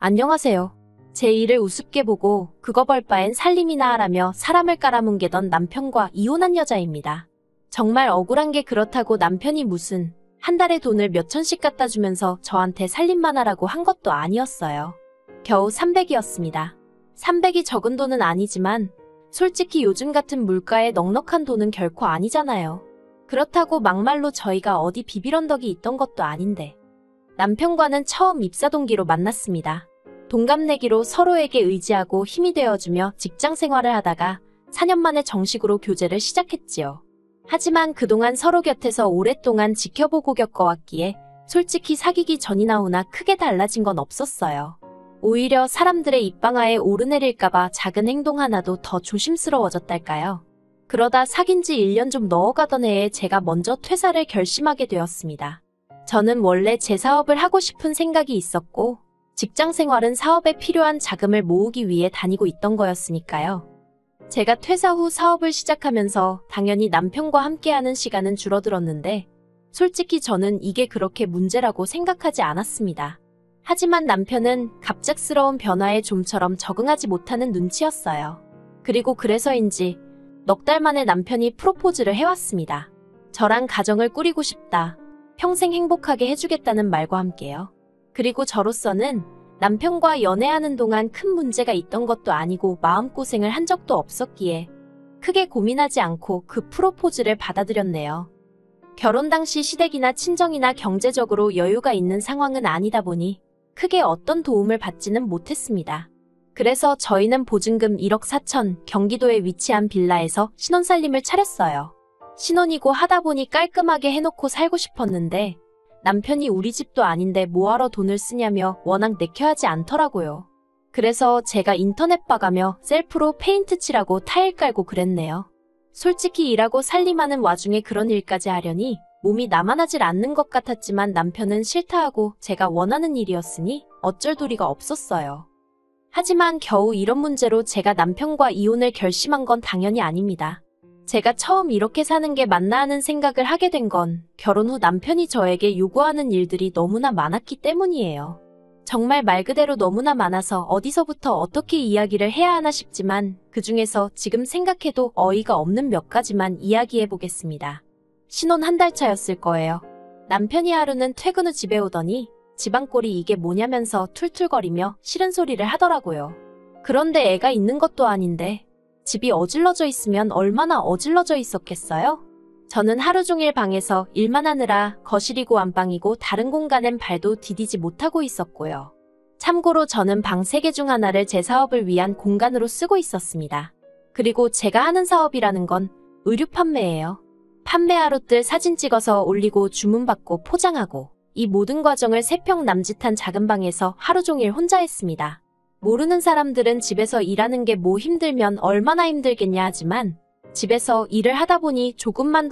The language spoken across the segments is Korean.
안녕하세요. 제 일을 우습게 보고 그거 벌 바엔 살림이나 하라며 사람을 깔아뭉개던 남편과 이혼한 여자입니다. 정말 억울한 게 그렇다고 남편이 무슨 한 달에 돈을 몇 천씩 갖다 주면서 저한테 살림만 하라고 한 것도 아니었어요. 겨우 300이었습니다. 300이 적은 돈은 아니지만 솔직히 요즘 같은 물가에 넉넉한 돈은 결코 아니잖아요. 그렇다고 막말로 저희가 어디 비빌 언덕이 있던 것도 아닌데. 남편과는 처음 입사 동기로 만났습니다. 동갑내기로 서로에게 의지하고 힘이 되어주며 직장 생활을 하다가 4년 만에 정식으로 교제를 시작했지요. 하지만 그동안 서로 곁에서 오랫동안 지켜보고 겪어왔기에 솔직히 사귀기 전이나 후나 크게 달라진 건 없었어요. 오히려 사람들의 입방아에 오르내릴까봐 작은 행동 하나도 더 조심스러워졌달까요. 그러다 사귄 지 1년 좀 넘어가던 해에 제가 먼저 퇴사를 결심하게 되었습니다. 저는 원래 제 사업을 하고 싶은 생각이 있었고 직장 생활은 사업에 필요한 자금을 모으기 위해 다니고 있던 거였으니까요. 제가 퇴사 후 사업을 시작하면서 당연히 남편과 함께하는 시간은 줄어들었는데 솔직히 저는 이게 그렇게 문제라고 생각하지 않았습니다. 하지만 남편은 갑작스러운 변화에 좀처럼 적응하지 못하는 눈치였어요. 그리고 그래서인지 넉 달 만에 남편이 프로포즈를 해왔습니다. 저랑 가정을 꾸리고 싶다. 평생 행복하게 해주겠다는 말과 함께요. 그리고 저로서는 남편과 연애하는 동안 큰 문제가 있던 것도 아니고 마음고생을 한 적도 없었기에 크게 고민하지 않고 그 프로포즈를 받아들였네요. 결혼 당시 시댁이나 친정이나 경제적으로 여유가 있는 상황은 아니다 보니 크게 어떤 도움을 받지는 못했습니다. 그래서 저희는 보증금 1억 4천 경기도에 위치한 빌라에서 신혼살림을 차렸어요. 신혼이고 하다 보니 깔끔하게 해놓고 살고 싶었는데 남편이 우리 집도 아닌데 뭐하러 돈을 쓰냐며 워낙 내켜하지 않더라고요. 그래서 제가 인터넷 봐가며 셀프로 페인트 칠하고 타일 깔고 그랬네요. 솔직히 일하고 살림하는 와중에 그런 일까지 하려니 몸이 나만하질 않는 것 같았지만 남편은 싫다 하고 제가 원하는 일이었으니 어쩔 도리가 없었어요. 하지만 겨우 이런 문제로 제가 남편과 이혼을 결심한 건 당연히 아닙니다. 제가 처음 이렇게 사는 게 맞나 하는 생각을 하게 된 건 결혼 후 남편이 저에게 요구하는 일들이 너무나 많았기 때문이에요. 정말 말 그대로 너무나 많아서 어디서부터 어떻게 이야기를 해야 하나 싶지만 그중에서 지금 생각해도 어이가 없는 몇 가지만 이야기해 보겠습니다. 신혼 한 달 차였을 거예요. 남편이 하루는 퇴근 후 집에 오더니 집안꼴이 이게 뭐냐면서 툴툴거리며 싫은 소리를 하더라고요. 그런데 애가 있는 것도 아닌데 집이 어질러져 있으면 얼마나 어질러져 있었겠어요? 저는 하루 종일 방에서 일만 하느라 거실이고 안방이고 다른 공간엔 발도 디디지 못하고 있었고요. 참고로 저는 방 3개 중 하나를 제 사업을 위한 공간으로 쓰고 있었습니다. 그리고 제가 하는 사업이라는 건 의류 판매예요. 판매 하루뜰 사진 찍어서 올리고 주문받고 포장하고 이 모든 과정을 3평 남짓한 작은 방에서 하루 종일 혼자 했습니다. 모르는 사람들은 집에서 일하는 게 뭐 힘들면 얼마나 힘들겠냐 하지만 집에서 일을 하다 보니 조금만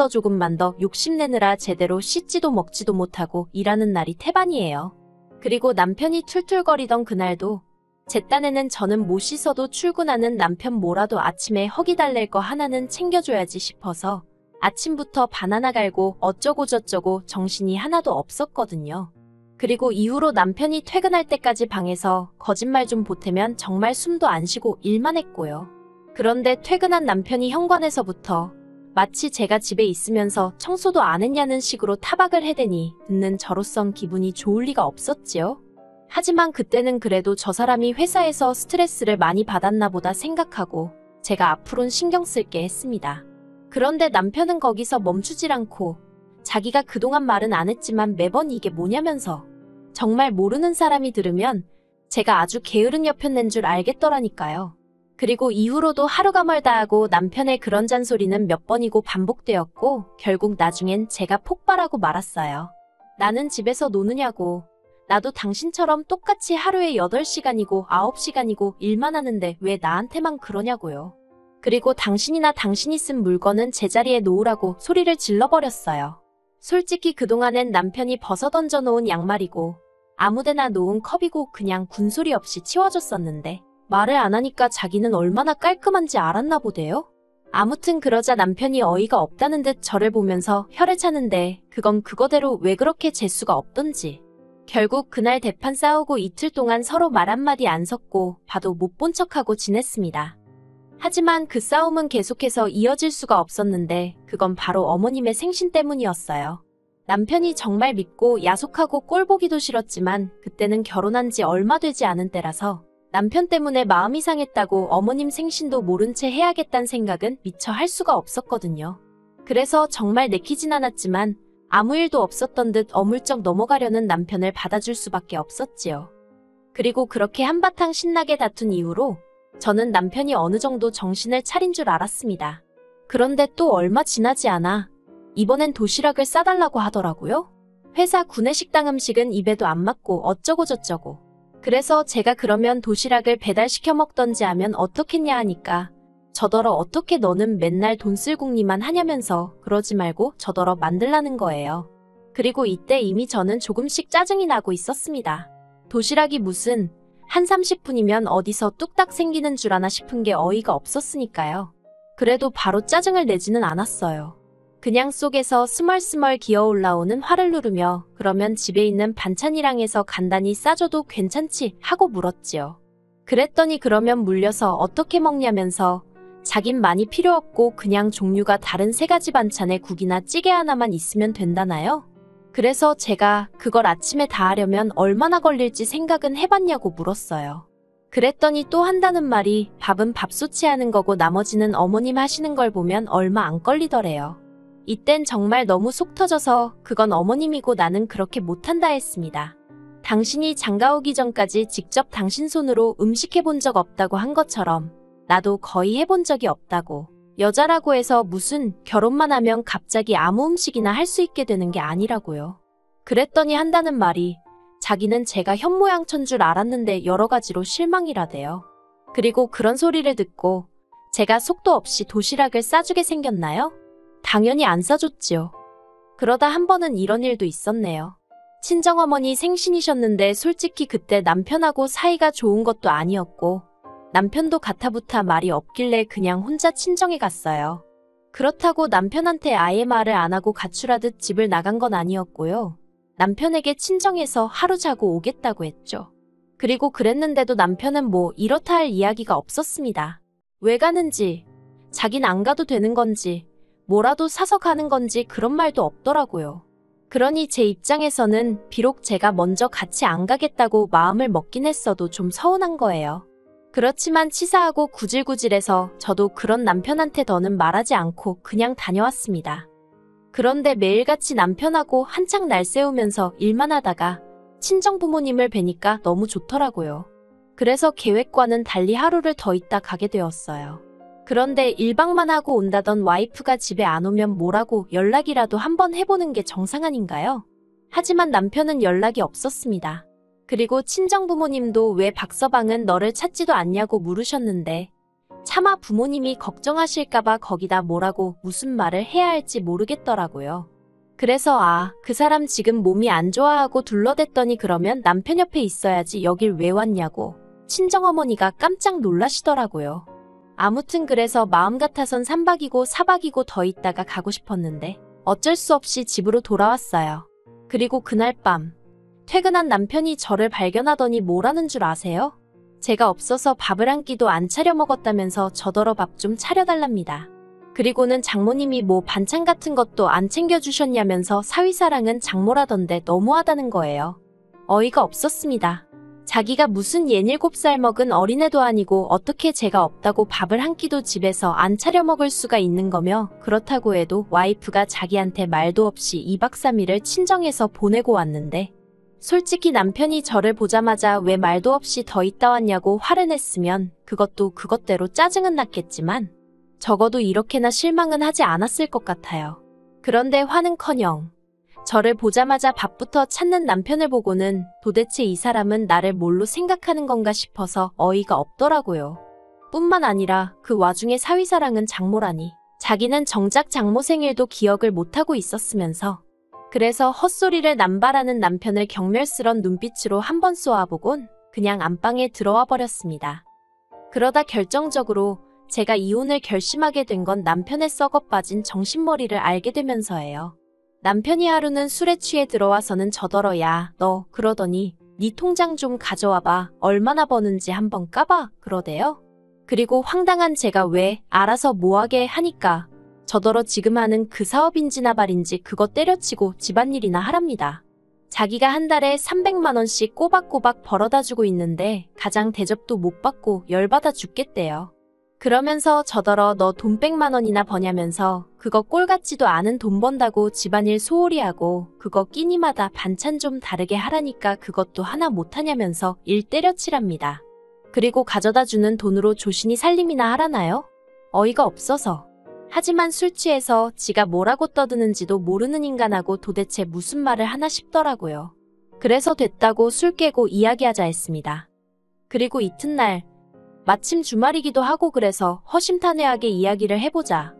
더 욕심내느라 제대로 씻지도 먹지도 못하고 일하는 날이 태반이에요. 그리고 남편이 툴툴거리던 그날도 제 딴에는 저는 못 씻어도 출근하는 남편 뭐라도 아침에 허기 달랠 거 하나는 챙겨줘야지 싶어서 아침부터 바나나 갈고 어쩌고 저쩌고 정신이 하나도 없었거든요. 그리고 이후로 남편이 퇴근할 때까지 방에서 거짓말 좀 보태면 정말 숨도 안 쉬고 일만 했고요. 그런데 퇴근한 남편이 현관에서부터 마치 제가 집에 있으면서 청소도 안 했냐는 식으로 타박을 해대니 듣는 저로선 기분이 좋을 리가 없었지요. 하지만 그때는 그래도 저 사람이 회사에서 스트레스를 많이 받았나 보다 생각하고 제가 앞으론 신경 쓸게 했습니다. 그런데 남편은 거기서 멈추질 않고 자기가 그동안 말은 안 했지만 매번 이게 뭐냐면서 정말 모르는 사람이 들으면 제가 아주 게으른 여편 낸 줄 알겠더라니까요. 그리고 이후로도 하루가 멀다 하고 남편의 그런 잔소리는 몇 번이고 반복되었고 결국 나중엔 제가 폭발하고 말았어요. 나는 집에서 노느냐고. 나도 당신처럼 똑같이 하루에 8시간이고 9시간이고 일만 하는데 왜 나한테만 그러냐고요. 그리고 당신이나 당신이 쓴 물건은 제자리에 놓으라고 소리를 질러버렸어요. 솔직히 그동안엔 남편이 벗어던져 놓은 양말이고 아무데나 놓은 컵이고 그냥 군소리 없이 치워줬었는데 말을 안 하니까 자기는 얼마나 깔끔한지 알았나 보대요. 아무튼 그러자 남편이 어이가 없다는 듯 저를 보면서 혀를 차는데 그건 그거대로 왜 그렇게 재수가 없던지 결국 그날 대판 싸우고 이틀 동안 서로 말 한마디 안 섞고 봐도 못 본 척하고 지냈습니다. 하지만 그 싸움은 계속해서 이어질 수가 없었는데 그건 바로 어머님의 생신 때문이었어요. 남편이 정말 믿고 야속하고 꼴보기도 싫었지만 그때는 결혼한 지 얼마 되지 않은 때라서 남편 때문에 마음이 상했다고 어머님 생신도 모른 채 해야겠다는 생각은 미처 할 수가 없었거든요. 그래서 정말 내키진 않았지만 아무 일도 없었던 듯 어물쩍 넘어가려는 남편을 받아줄 수밖에 없었지요. 그리고 그렇게 한바탕 신나게 다툰 이후로 저는 남편이 어느 정도 정신을 차린 줄 알았습니다. 그런데 또 얼마 지나지 않아 이번엔 도시락을 싸달라고 하더라고요. 회사 구내식당 음식은 입에도 안 맞고 어쩌고 저쩌고. 그래서 제가 그러면 도시락을 배달시켜 먹던지 하면 어떻겠냐 하니까 저더러 어떻게 너는 맨날 돈 쓸 궁리만 하냐면서 그러지 말고 저더러 만들라는 거예요. 그리고 이때 이미 저는 조금씩 짜증이 나고 있었습니다. 도시락이 무슨 한 30분이면 어디서 뚝딱 생기는 줄 아나 싶은 게 어이가 없었으니까요. 그래도 바로 짜증을 내지는 않았어요. 그냥 속에서 스멀스멀 기어 올라오는 화를 누르며 그러면 집에 있는 반찬이랑 해서 간단히 싸줘도 괜찮지 하고 물었지요. 그랬더니 그러면 물려서 어떻게 먹냐면서 자긴 많이 필요 없고 그냥 종류가 다른 3가지 반찬에 국이나 찌개 하나만 있으면 된다나요? 그래서 제가 그걸 아침에 다 하려면 얼마나 걸릴지 생각은 해봤냐고 물었어요. 그랬더니 또 한다는 말이 밥은 밥솥이 하는 거고 나머지는 어머님 하시는 걸 보면 얼마 안 걸리더래요. 이땐 정말 너무 속 터져서 그건 어머님이고 나는 그렇게 못한다 했습니다. 당신이 장가 오기 전까지 직접 당신 손으로 음식 해본 적 없다고 한 것처럼 나도 거의 해본 적이 없다고. 여자라고 해서 무슨 결혼만 하면 갑자기 아무 음식이나 할 수 있게 되는 게 아니라고요. 그랬더니 한다는 말이 자기는 제가 현모양처인 줄 알았는데 여러 가지로 실망이라대요. 그리고 그런 소리를 듣고 제가 속도 없이 도시락을 싸주게 생겼나요? 당연히 안 싸줬지요. 그러다 한 번은 이런 일도 있었네요. 친정어머니 생신이셨는데 솔직히 그때 남편하고 사이가 좋은 것도 아니었고 남편도 가타부타 말이 없길래 그냥 혼자 친정에 갔어요. 그렇다고 남편한테 아예 말을 안 하고 가출하듯 집을 나간 건 아니었고요. 남편에게 친정에서 하루 자고 오겠다고 했죠. 그리고 그랬는데도 남편은 뭐 이렇다 할 이야기가 없었습니다. 왜 가는지, 자긴 안 가도 되는 건지, 뭐라도 사서 가는 건지 그런 말도 없더라고요. 그러니 제 입장에서는 비록 제가 먼저 같이 안 가겠다고 마음을 먹긴 했어도 좀 서운한 거예요. 그렇지만 치사하고 구질구질해서 저도 그런 남편한테 더는 말하지 않고 그냥 다녀왔습니다. 그런데 매일같이 남편하고 한창 날 세우면서 일만 하다가 친정 부모님을 뵈니까 너무 좋더라고요. 그래서 계획과는 달리 하루를 더 있다 가게 되었어요. 그런데 1박만 하고 온다던 와이프가 집에 안 오면 뭐라고 연락이라도 한번 해보는 게 정상 아닌가요? 하지만 남편은 연락이 없었습니다. 그리고 친정부모님도 왜 박서방은 너를 찾지도 않냐고 물으셨는데 차마 부모님이 걱정하실까봐 거기다 뭐라고 무슨 말을 해야 할지 모르겠더라고요. 그래서 그 사람 지금 몸이 안 좋아하고 둘러댔더니 그러면 남편 옆에 있어야지 여길 왜 왔냐고 친정어머니가 깜짝 놀라시더라고요. 아무튼 그래서 마음 같아선 3박이고 4박이고 더 있다가 가고 싶었는데 어쩔 수 없이 집으로 돌아왔어요. 그리고 그날 밤 퇴근한 남편이 저를 발견하더니 뭐라는 줄 아세요? 제가 없어서 밥을 한 끼도 안 차려 먹었다면서 저더러 밥 좀 차려달랍니다. 그리고는 장모님이 뭐 반찬 같은 것도 안 챙겨주셨냐면서 사위사랑은 장모라던데 너무하다는 거예요. 어이가 없었습니다. 자기가 무슨 67살 먹은 어린애도 아니고 어떻게 제가 없다고 밥을 한 끼도 집에서 안 차려 먹을 수가 있는 거며 그렇다고 해도 와이프가 자기한테 말도 없이 2박 3일을 친정에서 보내고 왔는데 솔직히 남편이 저를 보자마자 왜 말도 없이 더 있다 왔냐고 화를 냈으면 그것도 그것대로 짜증은 났겠지만 적어도 이렇게나 실망은 하지 않았을 것 같아요. 그런데 화는커녕 저를 보자마자 밥부터 찾는 남편을 보고는 도대체 이 사람은 나를 뭘로 생각하는 건가 싶어서 어이가 없더라고요. 뿐만 아니라 그 와중에 사위사랑은 장모라니 자기는 정작 장모 생일도 기억을 못하고 있었으면서 그래서 헛소리를 남발하는 남편을 경멸스런 눈빛으로 한번 쏘아보곤 그냥 안방에 들어와 버렸습니다. 그러다 결정적으로 제가 이혼을 결심하게 된 건 남편의 썩어 빠진 정신머리를 알게 되면서예요. 남편이 하루는 술에 취해 들어와서는 저더러 야, 너 그러더니 네 통장 좀 가져와봐. 얼마나 버는지 한번 까봐. 그러대요. 그리고 황당한 제가 왜 알아서 뭐하게 하니까 저더러 지금 하는 그 사업인지나 발인지 그거 때려치고 집안일이나 하랍니다. 자기가 한 달에 300만 원씩 꼬박꼬박 벌어다 주고 있는데 가장 대접도 못 받고 열받아 죽겠대요. 그러면서 저더러 너 돈 100만 원이나 버냐면서 그거 꼴 같지도 않은 돈 번다고 집안일 소홀히 하고 그거 끼니마다 반찬 좀 다르게 하라니까 그것도 하나 못하냐면서 일 때려치랍니다. 그리고 가져다 주는 돈으로 조신이 살림이나 하라나요? 어이가 없어서. 하지만 술 취해서 지가 뭐라고 떠드는지도 모르는 인간하고 도대체 무슨 말을 하나 싶더라고요. 그래서 됐다고 술 깨고 이야기하자 했습니다. 그리고 이튿날 마침 주말이기도 하고 그래서 허심탄회하게 이야기를 해보자.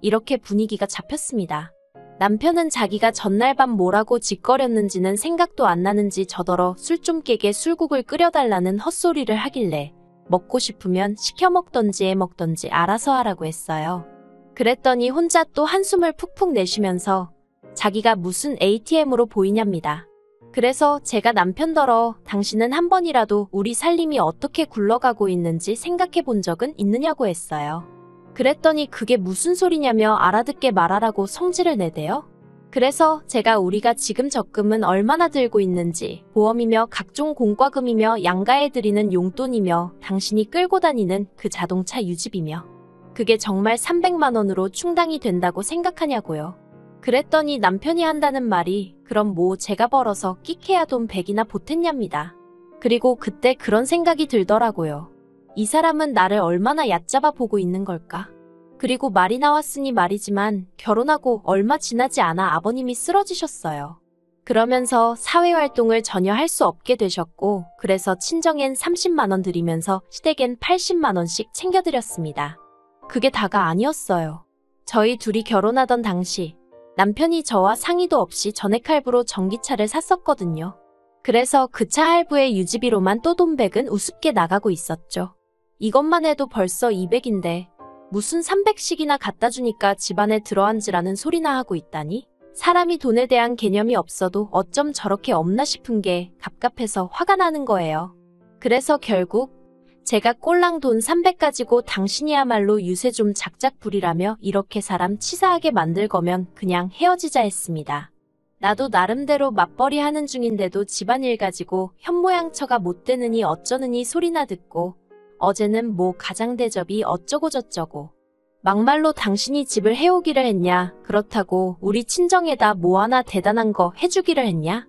이렇게 분위기가 잡혔습니다. 남편은 자기가 전날 밤 뭐라고 짓거렸는지는 생각도 안 나는지 저더러 술 좀 깨게 술국을 끓여달라는 헛소리를 하길래 먹고 싶으면 시켜 먹던지 해 먹던지 알아서 하라고 했어요. 그랬더니 혼자 또 한숨을 푹푹 내쉬면서 자기가 무슨 ATM으로 보이냐입니다. 그래서 제가 남편더러 당신은 한 번이라도 우리 살림이 어떻게 굴러가고 있는지 생각해 본 적은 있느냐고 했어요. 그랬더니 그게 무슨 소리냐며 알아듣게 말하라고 성질을 내대요. 그래서 제가 우리가 지금 적금은 얼마나 들고 있는지 보험이며 각종 공과금이며 양가에 드리는 용돈이며 당신이 끌고 다니는 그 자동차 유지비며 그게 정말 300만 원으로 충당이 된다고 생각하냐고요. 그랬더니 남편이 한다는 말이 그럼 뭐 제가 벌어서 끽해야 돈 100이나 보탰냐입니다. 그리고 그때 그런 생각이 들더라고요. 이 사람은 나를 얼마나 얕잡아 보고 있는 걸까? 그리고 말이 나왔으니 말이지만 결혼하고 얼마 지나지 않아 아버님이 쓰러지셨어요. 그러면서 사회활동을 전혀 할 수 없게 되셨고 그래서 친정엔 30만 원 드리면서 시댁엔 80만 원씩 챙겨드렸습니다. 그게 다가 아니었어요. 저희 둘이 결혼하던 당시 남편이 저와 상의도 없이 전액 할부로 전기차를 샀었거든요. 그래서 그 차 할부의 유지비로만 또 돈 100은 우습게 나가고 있었죠. 이것만 해도 벌써 200인데 무슨 300씩이나 갖다 주니까 집안에 들어앉으라는 소리나 하고 있다니? 사람이 돈에 대한 개념이 없어도 어쩜 저렇게 없나 싶은 게 갑갑해서 화가 나는 거예요. 그래서 결국 제가 꼴랑 돈 300 가지고 당신이야말로 유세 좀 작작 부리라며 이렇게 사람 치사하게 만들 거면 그냥 헤어지자 했습니다. 나도 나름대로 맞벌이 하는 중인데도 집안일 가지고 현모양처가 못 되느니 어쩌느니 소리나 듣고 어제는 뭐 가장대접이 어쩌고 저쩌고 막말로 당신이 집을 해오기를 했냐 그렇다고 우리 친정에다 뭐 하나 대단한 거 해주기를 했냐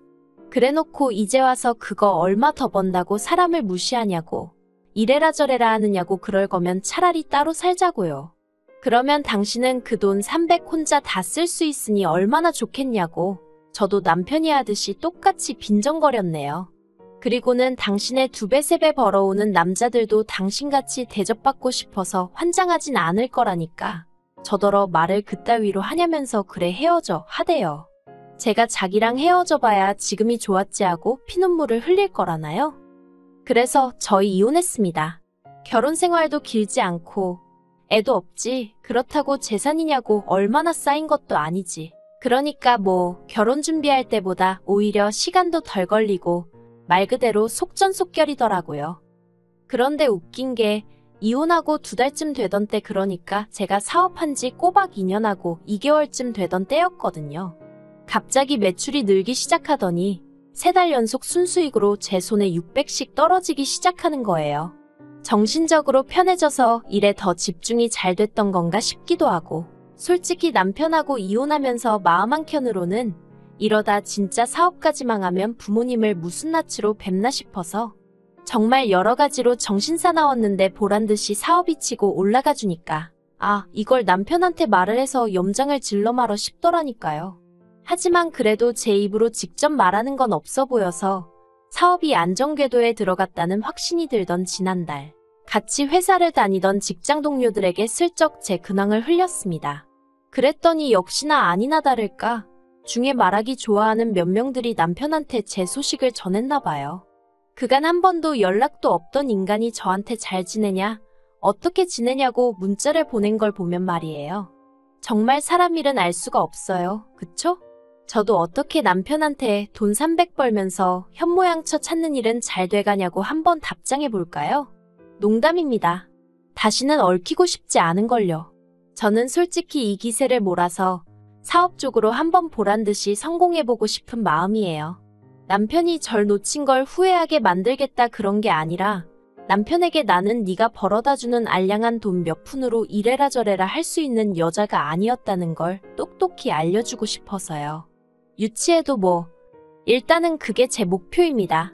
그래놓고 이제 와서 그거 얼마 더 번다고 사람을 무시하냐고 이래라 저래라 하느냐고 그럴 거면 차라리 따로 살자고요. 그러면 당신은 그 돈 300 혼자 다 쓸 수 있으니 얼마나 좋겠냐고 저도 남편이 하듯이 똑같이 빈정거렸네요. 그리고는 당신의 2배 3배 벌어오는 남자들도 당신같이 대접받고 싶어서 환장하진 않을 거라니까 저더러 말을 그따위로 하냐면서 그래 헤어져 하대요. 제가 자기랑 헤어져 봐야 지금이 좋았지 하고 피눈물을 흘릴 거라나요? 그래서 저희 이혼했습니다. 결혼 생활도 길지 않고 애도 없지 그렇다고 재산이냐고 얼마나 쌓인 것도 아니지. 그러니까 뭐 결혼 준비할 때보다 오히려 시간도 덜 걸리고 말 그대로 속전속결이더라고요. 그런데 웃긴 게 이혼하고 2달쯤 되던 때 그러니까 제가 사업한 지 꼬박 2년하고 2개월쯤 되던 때였거든요. 갑자기 매출이 늘기 시작하더니 3달 연속 순수익으로 제 손에 600씩 떨어지기 시작하는 거예요. 정신적으로 편해져서 일에 더 집중이 잘 됐던 건가 싶기도 하고 솔직히 남편하고 이혼하면서 마음 한켠으로는 이러다 진짜 사업까지 망하면 부모님을 무슨 낯으로 뵙나 싶어서 정말 여러 가지로 정신사나웠는데 보란듯이 사업이 치고 올라가 주니까 이걸 남편한테 말을 해서 염장을 질러 말어 싶더라니까요. 하지만 그래도 제 입으로 직접 말하는 건 없어 보여서 사업이 안정궤도에 들어갔다는 확신이 들던 지난달 같이 회사를 다니던 직장 동료들에게 슬쩍 제 근황을 흘렸습니다. 그랬더니 역시나 아니나 다를까 중에 말하기 좋아하는 몇 명들이 남편한테 제 소식을 전했나 봐요. 그간 한 번도 연락도 없던 인간이 저한테 잘 지내냐, 어떻게 지내냐고 문자를 보낸 걸 보면 말이에요. 정말 사람 일은 알 수가 없어요. 그쵸? 저도 어떻게 남편한테 돈 300 벌면서 현모양처 찾는 일은 잘 돼가냐고 한번 답장해 볼까요? 농담입니다. 다시는 얽히고 싶지 않은걸요. 저는 솔직히 이 기세를 몰아서 사업 쪽으로 한번 보란 듯이 성공해보고 싶은 마음이에요. 남편이 절 놓친 걸 후회하게 만들겠다 그런 게 아니라 남편에게 나는 네가 벌어다주는 알량한 돈 몇 푼으로 이래라 저래라 할 수 있는 여자가 아니었다는 걸 똑똑히 알려주고 싶어서요. 유치해도 뭐, 일단은 그게 제 목표입니다.